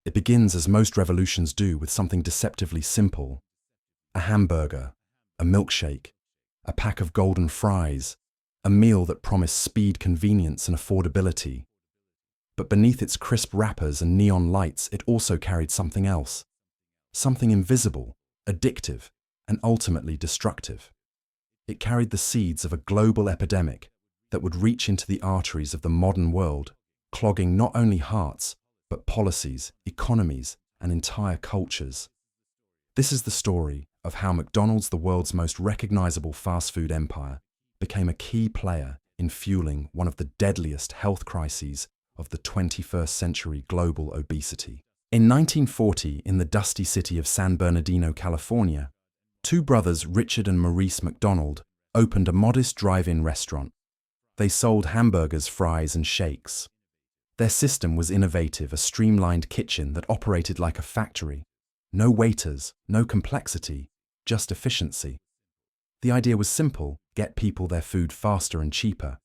It begins, as most revolutions do, with something deceptively simple: a hamburger, a milkshake, a pack of golden fries, a meal that promised speed, convenience, and affordability. But beneath its crisp wrappers and neon lights, it also carried something else. Something invisible, addictive, and ultimately destructive. It carried the seeds of a global epidemic that would reach into the arteries of the modern world, clogging not only hearts, but policies, economies, and entire cultures. This is the story of how McDonald's, the world's most recognizable fast food empire, became a key player in fueling one of the deadliest health crises of the 21st century: global obesity. In 1940, in the dusty city of San Bernardino, California, two brothers, Richard and Maurice McDonald, opened a modest drive-in restaurant. They sold hamburgers, fries, and shakes. Their system was innovative, a streamlined kitchen that operated like a factory. No waiters, no complexity, just efficiency. The idea was simple: get people their food faster and cheaper.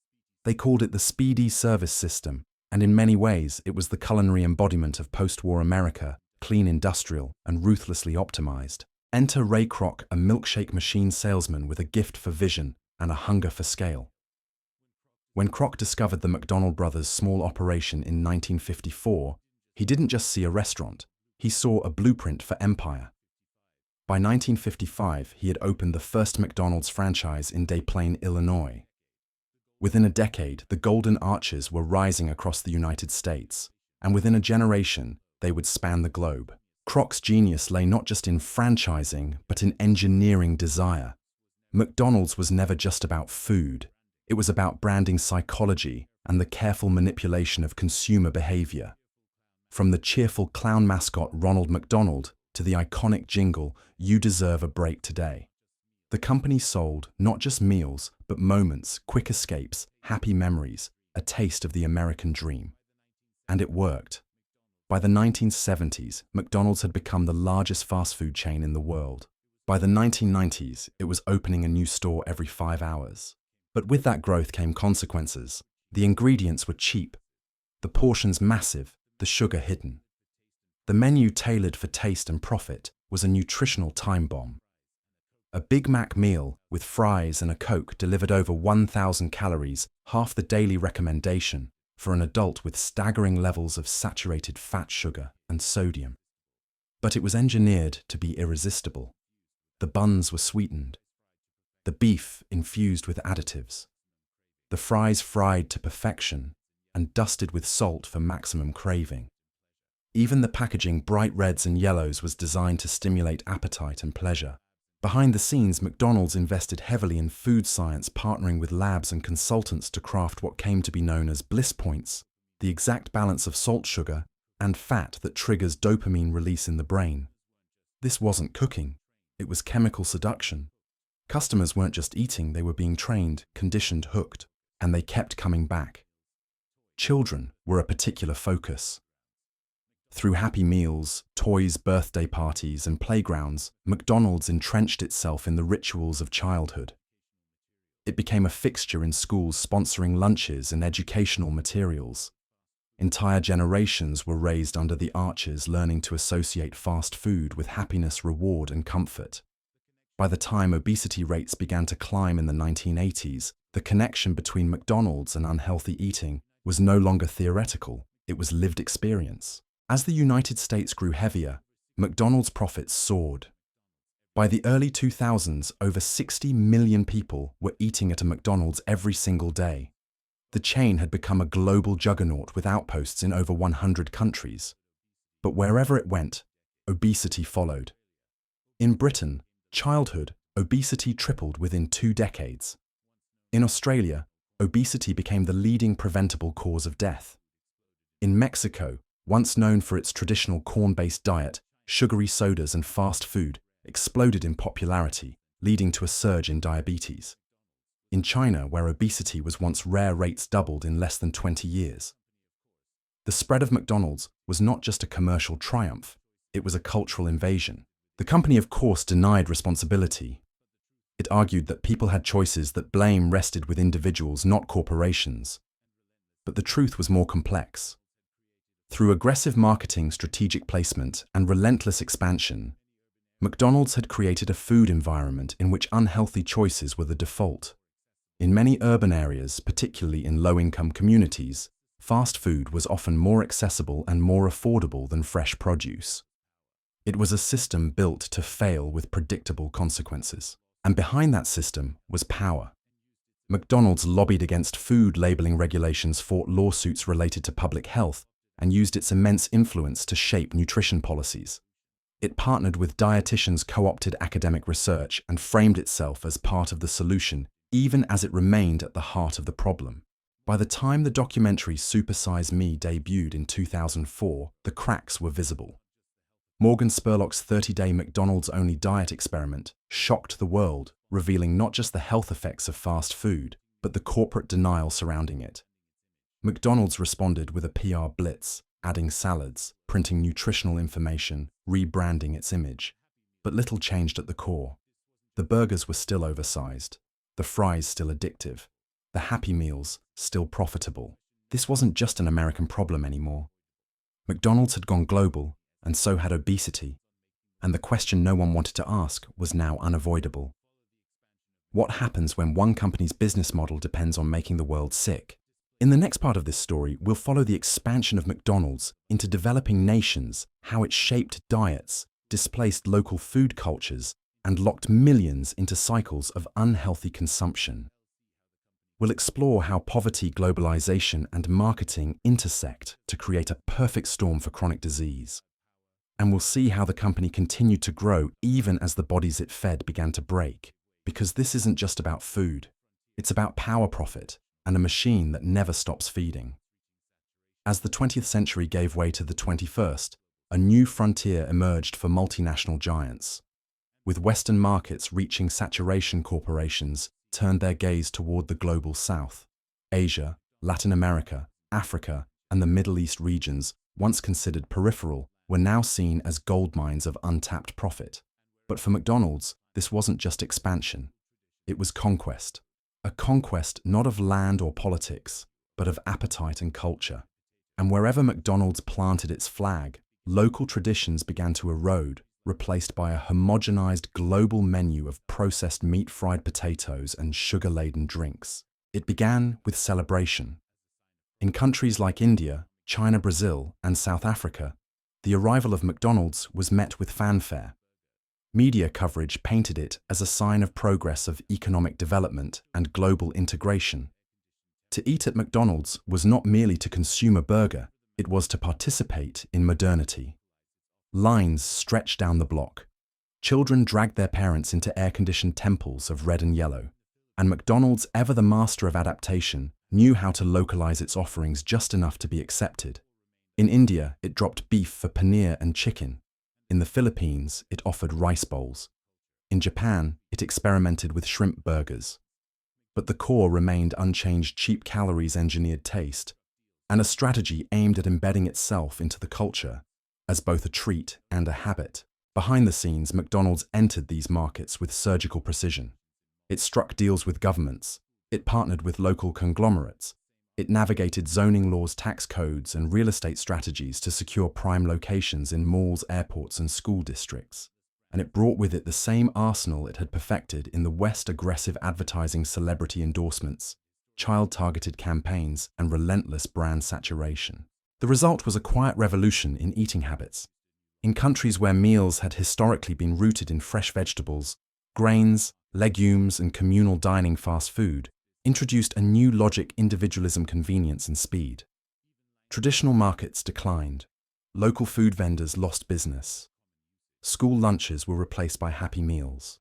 They called it the speedy service system, and in many ways it was the culinary embodiment of post-war America, clean, industrial, and ruthlessly optimized. Enter Ray Kroc, a milkshake machine salesman with a gift for vision and a hunger for scale. When Kroc discovered the McDonald brothers' small operation in 1954, he didn't just see a restaurant, he saw a blueprint for empire. By 1955, he had opened the first McDonald's franchise in Des Plaines, Illinois. Within a decade, the Golden Arches were rising across the United States, and within a generation, they would span the globe. Kroc's genius lay not just in franchising, but in engineering desire. McDonald's was never just about food. It was about branding psychology and the careful manipulation of consumer behavior. From the cheerful clown mascot Ronald McDonald to the iconic jingle, "You deserve a break today." The company sold not just meals, but moments, quick escapes, happy memories, a taste of the American dream. And it worked. By the 1970s, McDonald's had become the largest fast food chain in the world. By the 1990s, it was opening a new store every 5 hours. But with that growth came consequences. The ingredients were cheap, the portions massive, the sugar hidden. The menu, tailored for taste and profit, was a nutritional time bomb. A Big Mac meal with fries and a Coke delivered over 1,000 calories, half the daily recommendation, for an adult, with staggering levels of saturated fat, sugar, and sodium. But it was engineered to be irresistible. The buns were sweetened, the beef infused with additives, the fries fried to perfection and dusted with salt for maximum craving. Even the packaging, bright reds and yellows, was designed to stimulate appetite and pleasure. Behind the scenes, McDonald's invested heavily in food science, partnering with labs and consultants to craft what came to be known as bliss points, the exact balance of salt, sugar, and fat that triggers dopamine release in the brain. This wasn't cooking, it was chemical seduction. Customers weren't just eating, they were being trained, conditioned, hooked, and they kept coming back. Children were a particular focus. Through Happy Meals, toys, birthday parties, and playgrounds, McDonald's entrenched itself in the rituals of childhood. It became a fixture in schools, sponsoring lunches and educational materials. Entire generations were raised under the arches, learning to associate fast food with happiness, reward, and comfort. By the time obesity rates began to climb in the 1980s, the connection between McDonald's and unhealthy eating was no longer theoretical, it was lived experience. As the United States grew heavier, McDonald's profits soared. By the early 2000s, over 60 million people were eating at a McDonald's every single day. The chain had become a global juggernaut with outposts in over 100 countries. But wherever it went, obesity followed. In Britain, childhood obesity tripled within 2 decades. In Australia, obesity became the leading preventable cause of death. In Mexico, once known for its traditional corn-based diet, sugary sodas and fast food exploded in popularity, leading to a surge in diabetes. In China, where obesity was once rare, rates doubled in less than 20 years. The spread of McDonald's was not just a commercial triumph, it was a cultural invasion. The company, of course, denied responsibility. It argued that people had choices, that blame rested with individuals, not corporations. But the truth was more complex. Through aggressive marketing, strategic placement, and relentless expansion, McDonald's had created a food environment in which unhealthy choices were the default. In many urban areas, particularly in low-income communities, fast food was often more accessible and more affordable than fresh produce. It was a system built to fail with predictable consequences. And behind that system was power. McDonald's lobbied against food labeling regulations, fought lawsuits related to public health, and used its immense influence to shape nutrition policies. It partnered with dietitians, co-opted academic research, and framed itself as part of the solution, even as it remained at the heart of the problem. By the time the documentary Super Size Me debuted in 2004, the cracks were visible. Morgan Spurlock's 30-day McDonald's-only diet experiment shocked the world, revealing not just the health effects of fast food, but the corporate denial surrounding it. McDonald's responded with a PR blitz, adding salads, printing nutritional information, rebranding its image. But little changed at the core. The burgers were still oversized, the fries still addictive, the Happy Meals still profitable. This wasn't just an American problem anymore. McDonald's had gone global, and so had obesity, and the question no one wanted to ask was now unavoidable. What happens when one company's business model depends on making the world sick? In the next part of this story, we'll follow the expansion of McDonald's into developing nations, how it shaped diets, displaced local food cultures, and locked millions into cycles of unhealthy consumption. We'll explore how poverty, globalization, and marketing intersect to create a perfect storm for chronic disease. And we'll see how the company continued to grow even as the bodies it fed began to break. Because this isn't just about food. It's about power profit and a machine that never stops feeding. As the 20th century gave way to the 21st, a new frontier emerged for multinational giants. With Western markets reaching saturation, corporations turned their gaze toward the global south. Asia, Latin America, Africa, and the Middle East regions, once considered peripheral, were now seen as goldmines of untapped profit. But for McDonald's, this wasn't just expansion. It was conquest. A conquest not of land or politics, but of appetite and culture. And wherever McDonald's planted its flag, local traditions began to erode, replaced by a homogenized global menu of processed meat, fried potatoes, and sugar-laden drinks. It began with celebration. In countries like India, China, Brazil, and South Africa, the arrival of McDonald's was met with fanfare. Media coverage painted it as a sign of progress of economic development and global integration. To eat at McDonald's was not merely to consume a burger, it was to participate in modernity. Lines stretched down the block. Children dragged their parents into air-conditioned temples of red and yellow. And McDonald's, ever the master of adaptation, knew how to localize its offerings just enough to be accepted. In India, it dropped beef for paneer and chicken. In the Philippines, it offered rice bowls. In Japan, it experimented with shrimp burgers. But the core remained unchanged: cheap calories, engineered taste, and a strategy aimed at embedding itself into the culture as both a treat and a habit. Behind the scenes, McDonald's entered these markets with surgical precision. It struck deals with governments. It partnered with local conglomerates. It navigated zoning laws, tax codes, and real estate strategies to secure prime locations in malls, airports, and school districts. And it brought with it the same arsenal it had perfected in the West: aggressive advertising, celebrity endorsements, child-targeted campaigns, and relentless brand saturation. The result was a quiet revolution in eating habits. In countries where meals had historically been rooted in fresh vegetables, grains, legumes, and communal dining, fast food introduced a new logic: individualism, convenience, and speed. Traditional markets declined. Local food vendors lost business. School lunches were replaced by Happy Meals.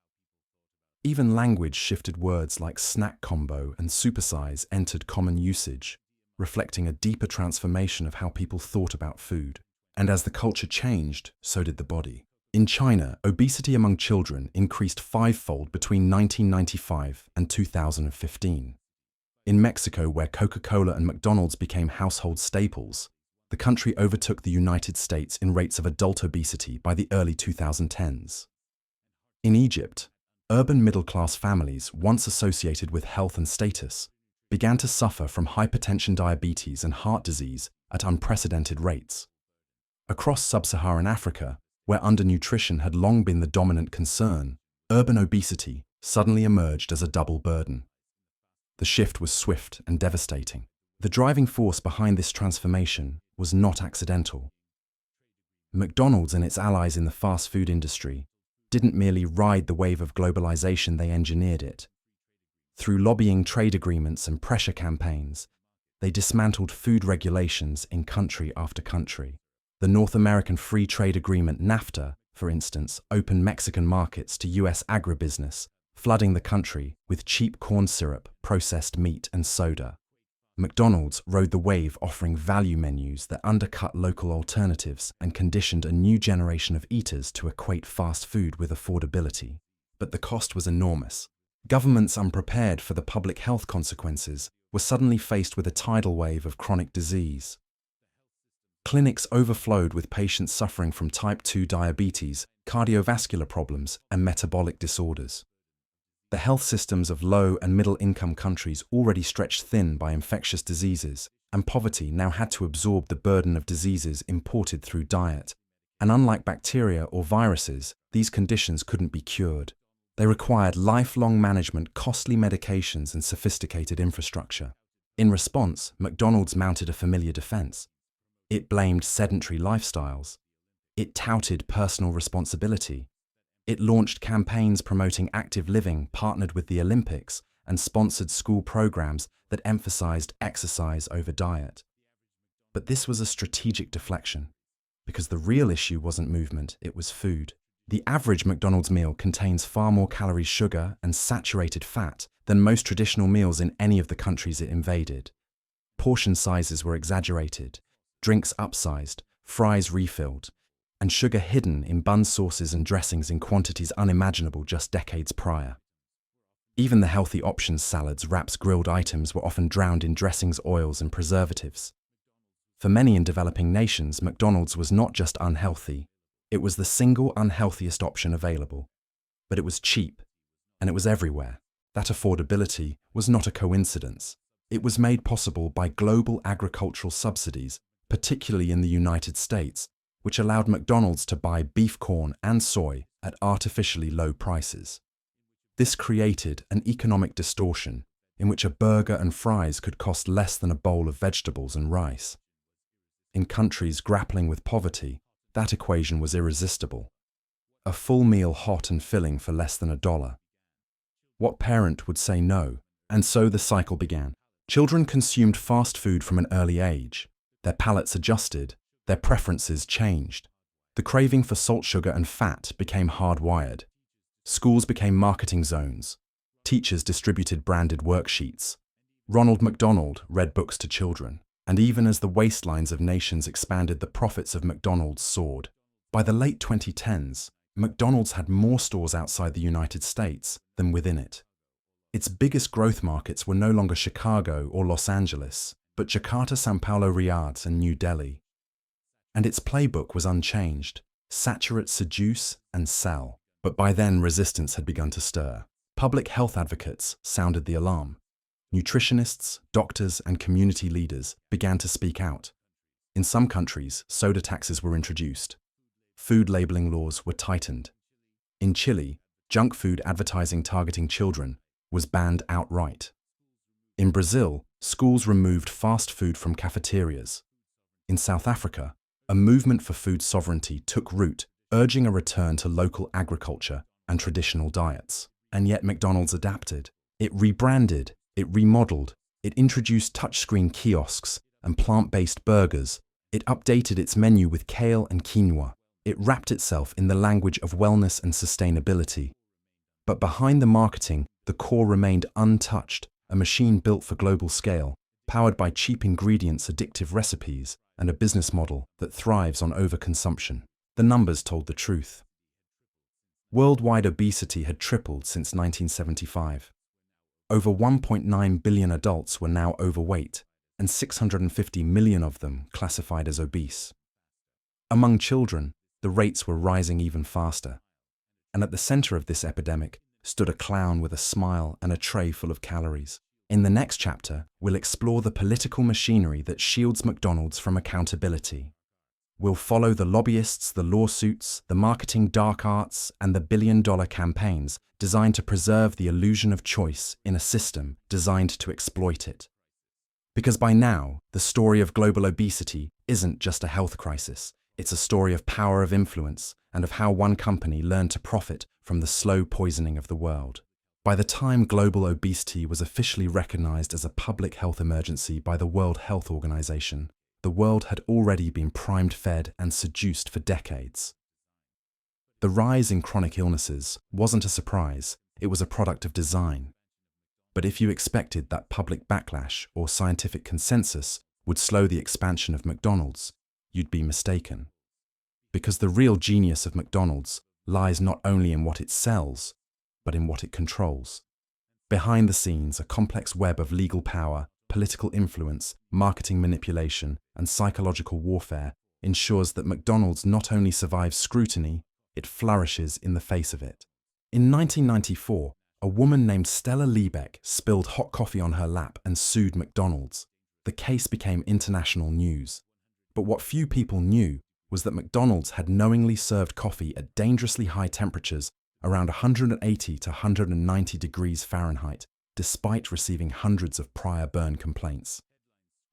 Even language shifted. Words like snack combo and supersize entered common usage, reflecting a deeper transformation of how people thought about food. And as the culture changed, so did the body. In China, obesity among children increased fivefold between 1995 and 2015. In Mexico, where Coca-Cola and McDonald's became household staples, the country overtook the United States in rates of adult obesity by the early 2010s. In Egypt, urban middle-class families, once associated with health and status, began to suffer from hypertension, diabetes, and heart disease at unprecedented rates. Across sub-Saharan Africa, where undernutrition had long been the dominant concern, urban obesity suddenly emerged as a double burden. The shift was swift and devastating. The driving force behind this transformation was not accidental. McDonald's and its allies in the fast food industry didn't merely ride the wave of globalization, they engineered it. Through lobbying, trade agreements, and pressure campaigns, they dismantled food regulations in country after country. The North American Free Trade Agreement, NAFTA, for instance, opened Mexican markets to US agribusiness, flooding the country with cheap corn syrup, processed meat, and soda. McDonald's rode the wave, offering value menus that undercut local alternatives and conditioned a new generation of eaters to equate fast food with affordability. But the cost was enormous. Governments unprepared for the public health consequences were suddenly faced with a tidal wave of chronic disease. Clinics overflowed with patients suffering from type 2 diabetes, cardiovascular problems, and metabolic disorders. The health systems of low and middle-income countries already stretched thin by infectious diseases, and poverty now had to absorb the burden of diseases imported through diet. And unlike bacteria or viruses, these conditions couldn't be cured. They required lifelong management, costly medications, and sophisticated infrastructure. In response, McDonald's mounted a familiar defense. It blamed sedentary lifestyles. It touted personal responsibility. It launched campaigns promoting active living, partnered with the Olympics, and sponsored school programs that emphasized exercise over diet. But this was a strategic deflection, because the real issue wasn't movement, it was food. The average McDonald's meal contains far more calories, sugar, and saturated fat than most traditional meals in any of the countries it invaded. Portion sizes were exaggerated, drinks upsized, fries refilled, and sugar hidden in bun sauces and dressings in quantities unimaginable just decades prior. Even the healthy options, salads, wraps, grilled items were often drowned in dressings, oils, and preservatives. For many in developing nations, McDonald's was not just unhealthy, it was the single unhealthiest option available. But it was cheap, and it was everywhere. That affordability was not a coincidence. It was made possible by global agricultural subsidies, particularly in the United States, which allowed McDonald's to buy beef, corn, and soy at artificially low prices. This created an economic distortion in which a burger and fries could cost less than a bowl of vegetables and rice. In countries grappling with poverty, that equation was irresistible. A full meal, hot and filling, for less than $1. What parent would say no? And so the cycle began. Children consumed fast food from an early age. Their palates adjusted. Their preferences changed. The craving for salt, sugar, and fat became hardwired. Schools became marketing zones. Teachers distributed branded worksheets. Ronald McDonald read books to children. And even as the waistlines of nations expanded, the profits of McDonald's soared. By the late 2010s, McDonald's had more stores outside the United States than within it. Its biggest growth markets were no longer Chicago or Los Angeles, but Jakarta, São Paulo, Riyadh, and New Delhi. And its playbook was unchanged: saturate, seduce, and sell. But by then, resistance had begun to stir. Public health advocates sounded the alarm. Nutritionists, doctors, and community leaders began to speak out. In some countries, soda taxes were introduced. Food labeling laws were tightened. In Chile, junk food advertising targeting children was banned outright. In Brazil, schools removed fast food from cafeterias. In South Africa, a movement for food sovereignty took root, urging a return to local agriculture and traditional diets. And yet McDonald's adapted. It rebranded, it remodeled, it introduced touchscreen kiosks and plant-based burgers. It updated its menu with kale and quinoa. It wrapped itself in the language of wellness and sustainability. But behind the marketing, the core remained untouched, a machine built for global scale, powered by cheap ingredients, addictive recipes, and a business model that thrives on overconsumption. The numbers told the truth. Worldwide obesity had tripled since 1975. Over 1.9 billion adults were now overweight, and 650 million of them classified as obese. Among children, the rates were rising even faster. And at the center of this epidemic stood a clown with a smile and a tray full of calories. In the next chapter, we'll explore the political machinery that shields McDonald's from accountability. We'll follow the lobbyists, the lawsuits, the marketing dark arts, and the billion-dollar campaigns designed to preserve the illusion of choice in a system designed to exploit it. Because by now, the story of global obesity isn't just a health crisis. It's a story of power of influence and of how one company learned to profit from the slow poisoning of the world. By the time global obesity was officially recognized as a public health emergency by the World Health Organization, the world had already been primed, fed, and seduced for decades. The rise in chronic illnesses wasn't a surprise, it was a product of design. But if you expected that public backlash or scientific consensus would slow the expansion of McDonald's, you'd be mistaken. Because the real genius of McDonald's lies not only in what it sells, but in what it controls. Behind the scenes, a complex web of legal power, political influence, marketing manipulation, and psychological warfare ensures that McDonald's not only survives scrutiny, it flourishes in the face of it. In 1994, a woman named Stella Liebeck spilled hot coffee on her lap and sued McDonald's. The case became international news. But what few people knew was that McDonald's had knowingly served coffee at dangerously high temperatures around 180 to 190 degrees Fahrenheit, despite receiving hundreds of prior burn complaints.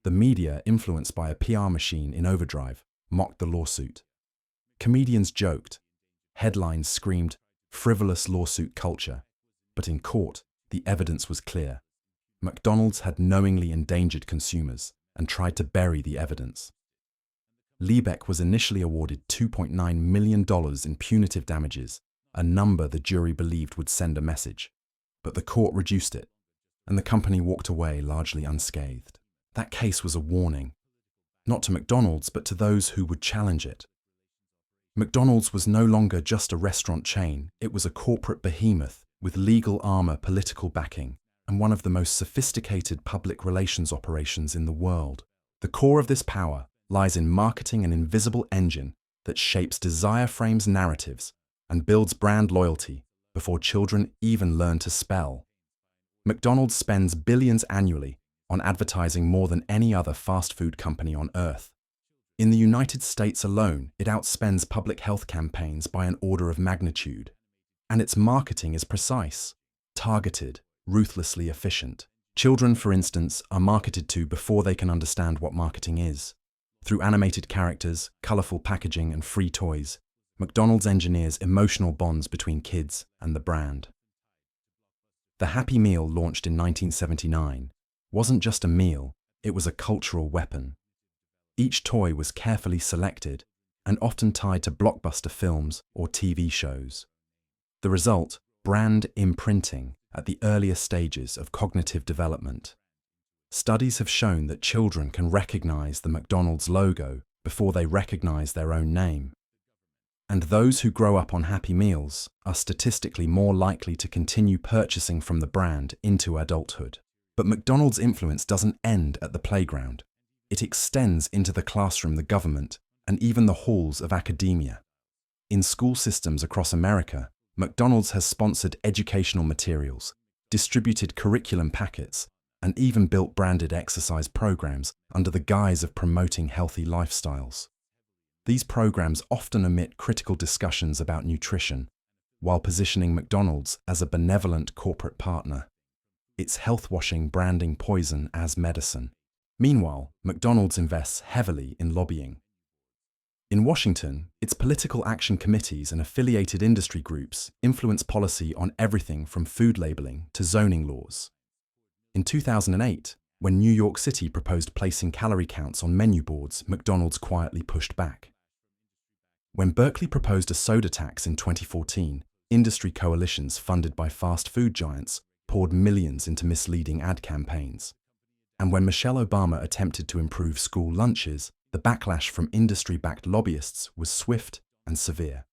The media, influenced by a PR machine in overdrive, mocked the lawsuit. Comedians joked. Headlines screamed, "frivolous lawsuit culture." But in court, the evidence was clear. McDonald's had knowingly endangered consumers and tried to bury the evidence. Liebeck was initially awarded $2.9 million in punitive damages, a number the jury believed would send a message. But the court reduced it, and the company walked away largely unscathed. That case was a warning, not to McDonald's, but to those who would challenge it. McDonald's was no longer just a restaurant chain, it was a corporate behemoth with legal armor, political backing, and one of the most sophisticated public relations operations in the world. The core of this power lies in marketing, an invisible engine that shapes desire, frames narratives, and builds brand loyalty before children even learn to spell. McDonald's spends billions annually on advertising, more than any other fast food company on earth. In the United States alone, it outspends public health campaigns by an order of magnitude. And its marketing is precise, targeted, ruthlessly efficient. Children, for instance, are marketed to before they can understand what marketing is. Through animated characters, colorful packaging, and free toys, McDonald's engineers emotional bonds between kids and the brand. The Happy Meal, launched in 1979, wasn't just a meal, it was a cultural weapon. Each toy was carefully selected and often tied to blockbuster films or TV shows. The result, brand imprinting at the earliest stages of cognitive development. Studies have shown that children can recognize the McDonald's logo before they recognize their own name. And those who grow up on Happy Meals are statistically more likely to continue purchasing from the brand into adulthood. But McDonald's influence doesn't end at the playground. It extends into the classroom, the government, and even the halls of academia. In school systems across America, McDonald's has sponsored educational materials, distributed curriculum packets, and even built branded exercise programs under the guise of promoting healthy lifestyles. These programs often omit critical discussions about nutrition, while positioning McDonald's as a benevolent corporate partner. It's health-washing branding poison as medicine. Meanwhile, McDonald's invests heavily in lobbying. In Washington, its political action committees and affiliated industry groups influence policy on everything from food labeling to zoning laws. In 2008, when New York City proposed placing calorie counts on menu boards, McDonald's quietly pushed back. When Berkeley proposed a soda tax in 2014, industry coalitions funded by fast food giants poured millions into misleading ad campaigns. And when Michelle Obama attempted to improve school lunches, the backlash from industry-backed lobbyists was swift and severe.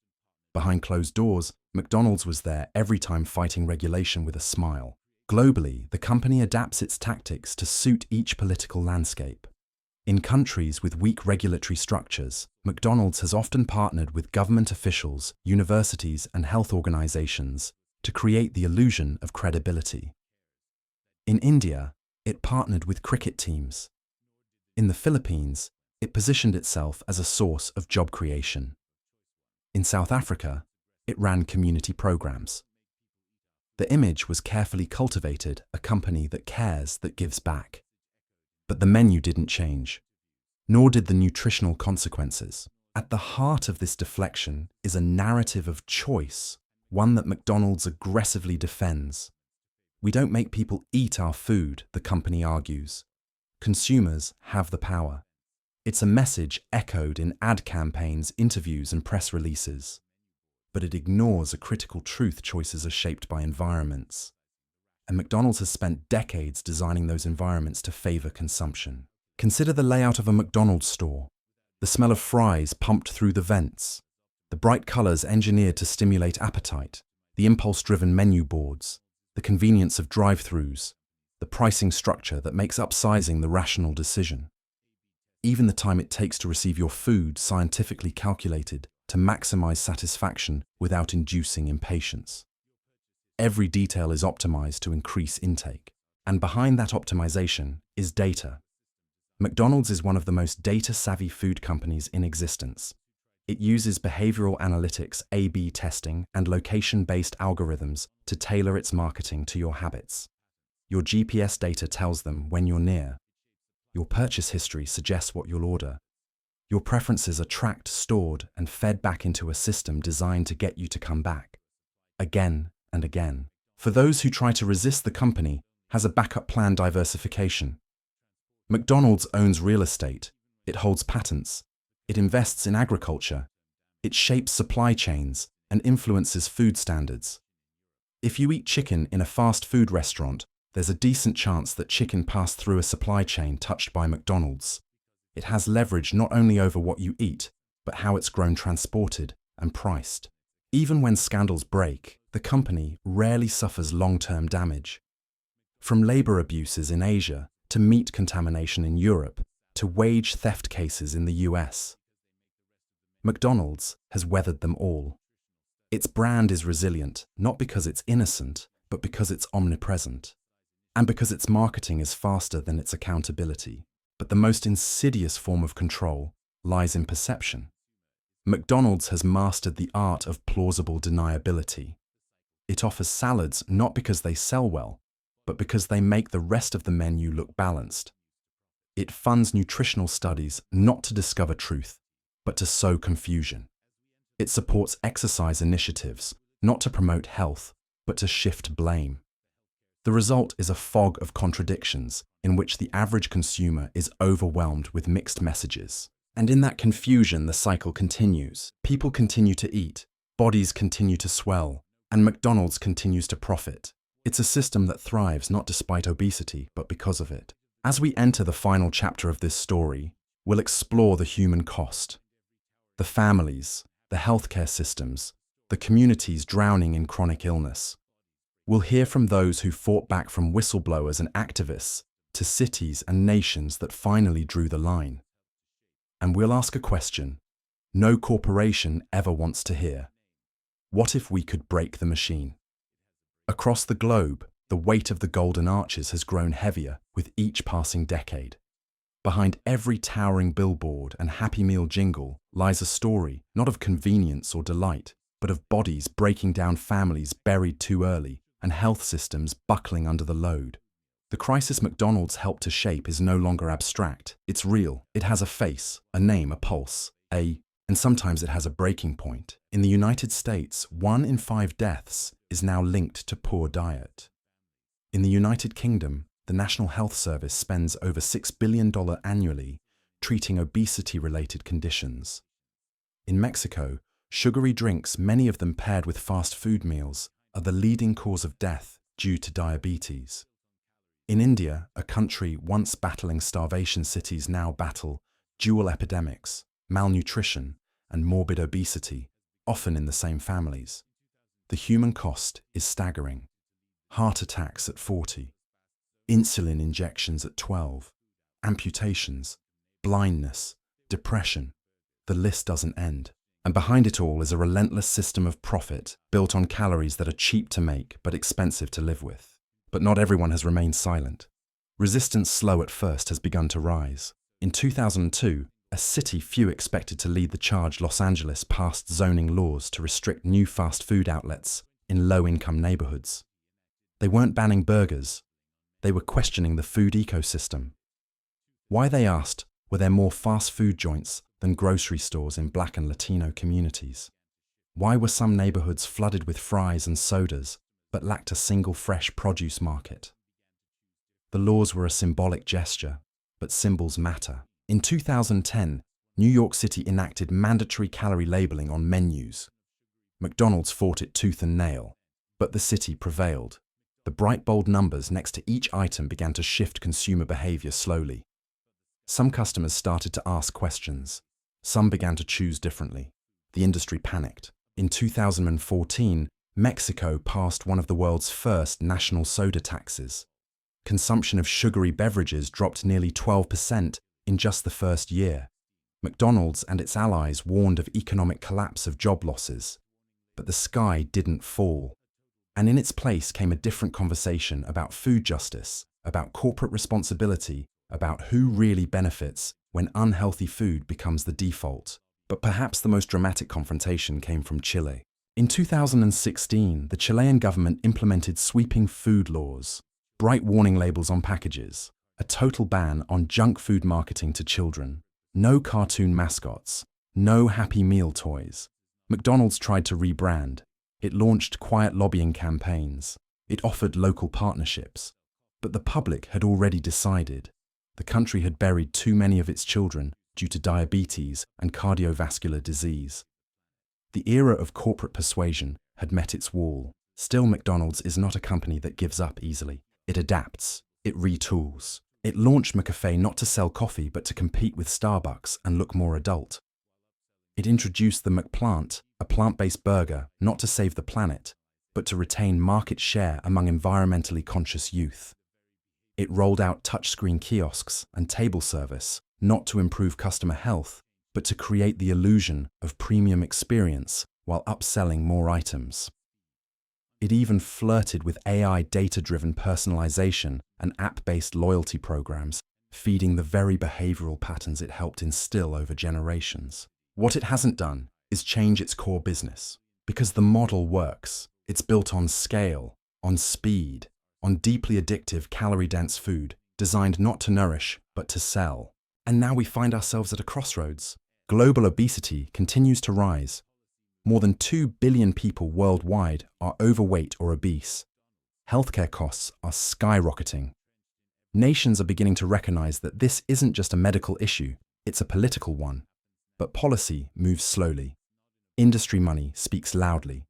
Behind closed doors, McDonald's was there every time, fighting regulation with a smile. Globally, the company adapts its tactics to suit each political landscape. In countries with weak regulatory structures, McDonald's has often partnered with government officials, universities, and health organizations to create the illusion of credibility. In India, It partnered with cricket teams. In the Philippines, it positioned itself as a source of job creation. In South Africa, it ran community programs. The image was carefully cultivated, a company that cares, that gives back. But the menu didn't change, nor did the nutritional consequences. At the heart of this deflection is a narrative of choice, one that McDonald's aggressively defends. We don't make people eat our food, the company argues. Consumers have the power. It's a message echoed in ad campaigns, interviews, and press releases. But it ignores a critical truth: choices are shaped by environments. And McDonald's has spent decades designing those environments to favor consumption. Consider the layout of a McDonald's store. The smell of fries pumped through the vents. The bright colors engineered to stimulate appetite. The impulse-driven menu boards. The convenience of drive-thrus. The pricing structure that makes upsizing the rational decision. Even the time it takes to receive your food scientifically calculated to maximize satisfaction without inducing impatience. Every detail is optimized to increase intake. And behind that optimization is data. McDonald's is one of the most data-savvy food companies in existence. It uses behavioral analytics, A/B testing, and location-based algorithms to tailor its marketing to your habits. Your GPS data tells them when you're near. Your purchase history suggests what you'll order. Your preferences are tracked, stored, and fed back into a system designed to get you to come back. Again and again. For those who try to resist, the company has a backup plan: diversification. McDonald's owns real estate. It holds patents. It invests in agriculture. It shapes supply chains and influences food standards. If you eat chicken in a fast food restaurant, there's a decent chance that chicken passed through a supply chain touched by McDonald's. It has leverage not only over what you eat, but how it's grown, transported, and priced. Even when scandals break, the company rarely suffers long-term damage. From labor abuses in Asia, to meat contamination in Europe, to wage theft cases in the US. McDonald's has weathered them all. Its brand is resilient, not because it's innocent, but because it's omnipresent. And because its marketing is faster than its accountability. But the most insidious form of control lies in perception. McDonald's has mastered the art of plausible deniability. It offers salads not because they sell well, but because they make the rest of the menu look balanced. It funds nutritional studies not to discover truth, but to sow confusion. It supports exercise initiatives not to promote health, but to shift blame. The result is a fog of contradictions in which the average consumer is overwhelmed with mixed messages. And in that confusion, the cycle continues. People continue to eat, bodies continue to swell, and McDonald's continues to profit. It's a system that thrives not despite obesity, but because of it. As we enter the final chapter of this story, we'll explore the human cost. The families, the healthcare systems, the communities drowning in chronic illness. We'll hear from those who fought back, from whistleblowers and activists to cities and nations that finally drew the line. And we'll ask a question no corporation ever wants to hear. What if we could break the machine? Across the globe, the weight of the golden arches has grown heavier with each passing decade. Behind every towering billboard and Happy Meal jingle lies a story, not of convenience or delight, but of bodies breaking down, families buried too early, and health systems buckling under the load. The crisis McDonald's helped to shape is no longer abstract. It's real. It has a face, a name, a pulse, and sometimes it has a breaking point. In the United States, 1 in 5 deaths is now linked to poor diet. In the United Kingdom, the National Health Service spends over $6 billion annually treating obesity-related conditions. In Mexico, sugary drinks, many of them paired with fast food meals, are the leading cause of death due to diabetes. In India, a country once battling starvation, cities now battle dual epidemics, malnutrition, and morbid obesity, often in the same families. The human cost is staggering. Heart attacks at 40, insulin injections at 12, amputations, blindness, depression. The list doesn't end. And behind it all is a relentless system of profit built on calories that are cheap to make but expensive to live with. But not everyone has remained silent. Resistance, slow at first, has begun to rise. In 2002, a city few expected to lead the charge, Los Angeles, passed zoning laws to restrict new fast food outlets in low-income neighborhoods. They weren't banning burgers, they were questioning the food ecosystem. Why, they asked, were there more fast food joints than grocery stores in Black and Latino communities? Why were some neighborhoods flooded with fries and sodas, but lacked a single fresh produce market? The laws were a symbolic gesture, but symbols matter. In 2010, New York City enacted mandatory calorie labeling on menus. McDonald's fought it tooth and nail, but the city prevailed. The bright, bold numbers next to each item began to shift consumer behavior slowly. Some customers started to ask questions. Some began to choose differently. The industry panicked. In 2014, Mexico passed one of the world's first national soda taxes. Consumption of sugary beverages dropped nearly 12% in just the first year. McDonald's and its allies warned of economic collapse, of job losses. But the sky didn't fall. And in its place came a different conversation about food justice, about corporate responsibility, about who really benefits when unhealthy food becomes the default. But perhaps the most dramatic confrontation came from Chile. In 2016, the Chilean government implemented sweeping food laws, bright warning labels on packages, a total ban on junk food marketing to children, no cartoon mascots, no Happy Meal toys. McDonald's tried to rebrand. It launched quiet lobbying campaigns. It offered local partnerships. But the public had already decided. The country had buried too many of its children due to diabetes and cardiovascular disease. The era of corporate persuasion had met its wall. Still, McDonald's is not a company that gives up easily. It adapts. It retools. It launched McCafe not to sell coffee but to compete with Starbucks and look more adult. It introduced the McPlant, a plant-based burger, not to save the planet, but to retain market share among environmentally conscious youth. It rolled out touchscreen kiosks and table service, not to improve customer health, but to create the illusion of premium experience while upselling more items. It even flirted with AI data-driven personalization and app-based loyalty programs, feeding the very behavioral patterns it helped instill over generations. What it hasn't done is change its core business, because the model works. It's built on scale, on speed, on deeply addictive, calorie-dense food, designed not to nourish, but to sell. And now we find ourselves at a crossroads. Global obesity continues to rise. More than 2 billion people worldwide are overweight or obese. Healthcare costs are skyrocketing. Nations are beginning to recognize that this isn't just a medical issue, it's a political one. But policy moves slowly. Industry money speaks loudly.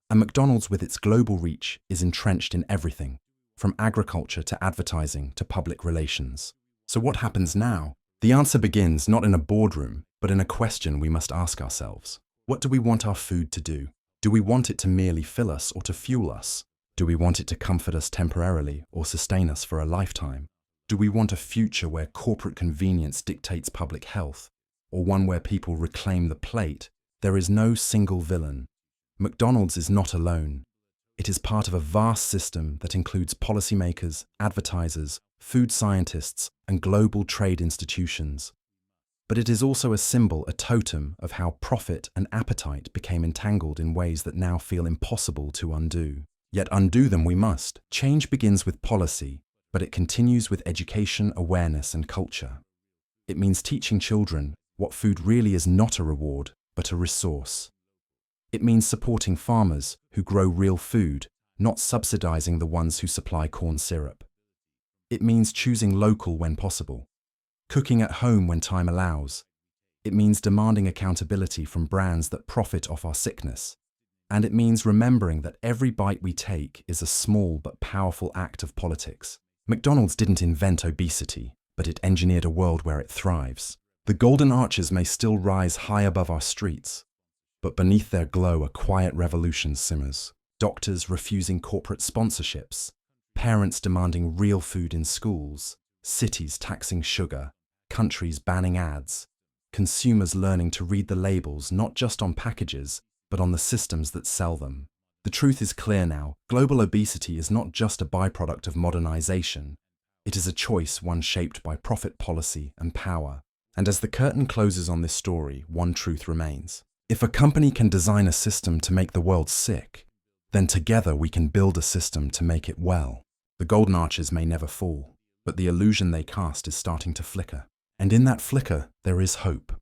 And McDonald's, with its global reach, is entrenched in everything, from agriculture to advertising to public relations. So what happens now? The answer begins not in a boardroom, but in a question we must ask ourselves. What do we want our food to do? Do we want it to merely fill us or to fuel us? Do we want it to comfort us temporarily or sustain us for a lifetime? Do we want a future where corporate convenience dictates public health, or one where people reclaim the plate? There is no single villain. McDonald's is not alone. It is part of a vast system that includes policymakers, advertisers, food scientists, and global trade institutions. But it is also a symbol, a totem of how profit and appetite became entangled in ways that now feel impossible to undo. Yet undo them we must. Change begins with policy, but it continues with education, awareness, and culture. It means teaching children what food really is, not a reward, but a resource. It means supporting farmers who grow real food, not subsidizing the ones who supply corn syrup. It means choosing local when possible, cooking at home when time allows. It means demanding accountability from brands that profit off our sickness. And it means remembering that every bite we take is a small but powerful act of politics. McDonald's didn't invent obesity, but it engineered a world where it thrives. The golden arches may still rise high above our streets, but beneath their glow a quiet revolution simmers. Doctors refusing corporate sponsorships, parents demanding real food in schools, cities taxing sugar, countries banning ads, consumers learning to read the labels not just on packages, but on the systems that sell them. The truth is clear now. Global obesity is not just a byproduct of modernization. It is a choice, one shaped by profit policy and power. And as the curtain closes on this story, one truth remains. If a company can design a system to make the world sick, then together we can build a system to make it well. The golden arches may never fall, but the illusion they cast is starting to flicker. And in that flicker, there is hope.